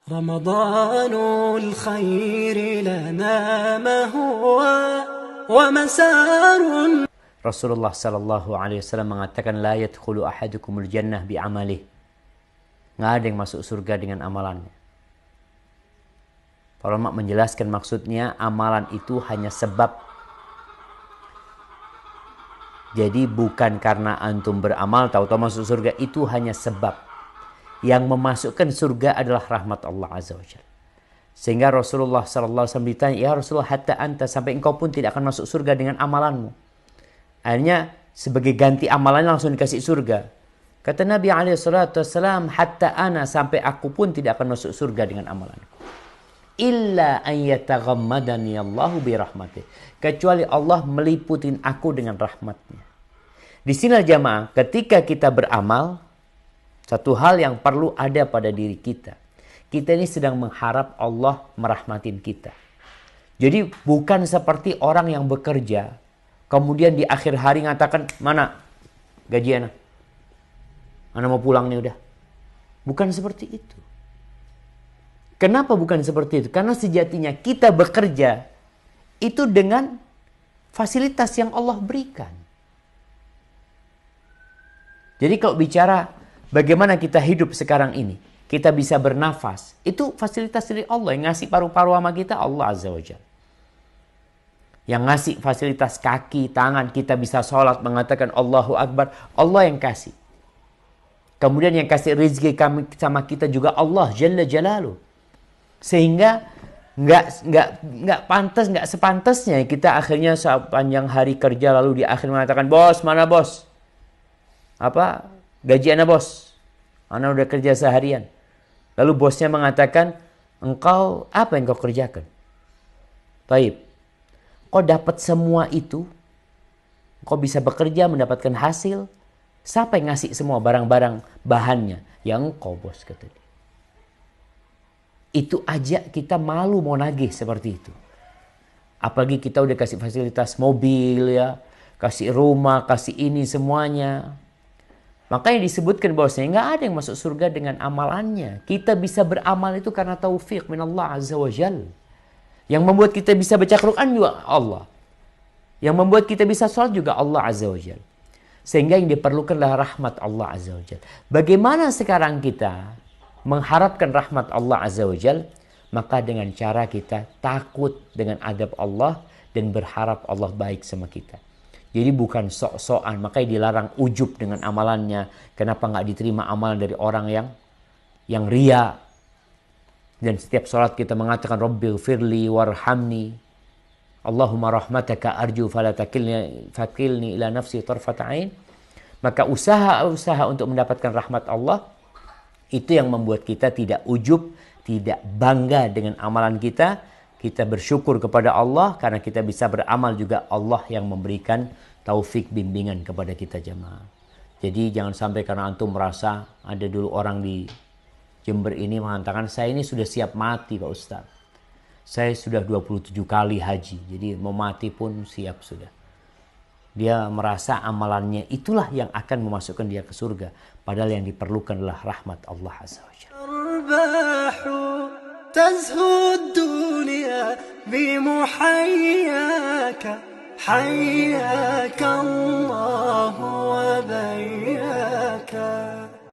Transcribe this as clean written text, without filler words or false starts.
رمضان الخير لنا ما هو ومسار. Rasulullah sallallahu alaihi wasallam mengatakan la yadkhulu ahadukumul jannah bi amalih. Nggak ada yang masuk surga dengan amalannya. Para ulama menjelaskan maksudnya amalan itu hanya sebab. Jadi bukan karena antum beramal tahu-tahu masuk surga, itu hanya sebab. Yang memasukkan surga adalah rahmat Allah Azza wa Jalla. Sehingga Rasulullah sallallahu alaihi wasallam ditanya, "Ya Rasulullah, hatta anta, sampai engkau pun tidak akan masuk surga dengan amalanmu." Akhirnya sebagai ganti amalannya langsung dikasih surga. Kata Nabi alaihi salatu wasallam, "Hatta ana, sampai aku pun tidak akan masuk surga dengan amalanku. Illa an yataghammadani Allahu bi rahmatih." Kecuali Allah meliputin aku dengan rahmatnya. Di sini jamaah, ketika kita beramal, satu hal yang perlu ada pada diri kita. Kita ini sedang mengharap Allah merahmatin kita. Jadi bukan seperti orang yang bekerja, kemudian di akhir hari ngatakan, "Mana gajian? Ana mau pulang nih udah." Bukan seperti itu. Kenapa bukan seperti itu? Karena sejatinya kita bekerja itu dengan fasilitas yang Allah berikan. Jadi kalau bicara bagaimana kita hidup sekarang ini, kita bisa bernafas, itu fasilitas dari Allah. Yang ngasih paru-paru sama kita Allah Azza wa Jalla. Yang ngasih fasilitas kaki, tangan, kita bisa sholat mengatakan Allahu Akbar, Allah yang kasih. Kemudian yang kasih rezeki kami sama kita juga Allah Jalla Jalaluh. Sehingga nggak pantas, nggak sepantasnya kita akhirnya sepanjang hari kerja lalu di akhir mengatakan, "Bos, mana bos? Apa gaji ana bos? Ana udah kerja seharian." Lalu bosnya mengatakan, "Engkau apa yang kau kerjakan? Taib, kau dapat semua itu, kau bisa bekerja mendapatkan hasil. Siapa yang ngasih semua barang-barang bahannya?" "Ya engkau bos," kata dia. Itu aja kita malu mau nagih seperti itu. Apalagi kita udah kasih fasilitas mobil ya, kasih rumah, kasih ini semuanya. Makanya disebutkan bahwasanya nggak ada yang masuk surga dengan amalannya. Kita bisa beramal itu karena taufik min Allah Azza wa Jal. Yang membuat kita bisa baca Quran juga Allah. Yang membuat kita bisa sholat juga Allah Azza wa Jal. Sehingga yang diperlukan adalah rahmat Allah Azza wa Jal. Bagaimana sekarang kita mengharapkan rahmat Allah Azza wa Jal? Maka dengan cara kita takut dengan adab Allah dan berharap Allah baik sama kita. Jadi bukan sok-sokan, makanya dilarang ujub dengan amalannya. Kenapa nggak diterima amalan dari orang yang ria? Dan setiap sholat kita mengatakan Rabbighfirli warhamni, Allahumma rahmataka arju fala takilni ila nafsi tarfata ain. Maka usaha untuk mendapatkan rahmat Allah itu yang membuat kita tidak ujub, tidak bangga dengan amalan kita. Kita bersyukur kepada Allah karena kita bisa beramal juga Allah yang memberikan taufik bimbingan kepada kita jemaah. Jadi jangan sampai karena antum merasa, ada dulu orang di Jember ini mengatakan, "Saya ini sudah siap mati Pak Ustaz. Saya sudah 27 kali haji, jadi mau mati pun siap sudah." Dia merasa amalannya itulah yang akan memasukkan dia ke surga. Padahal yang diperlukan adalah rahmat Allah Azza wa Jalla. تزهو الدنيا بمحياك حياك الله وبياك.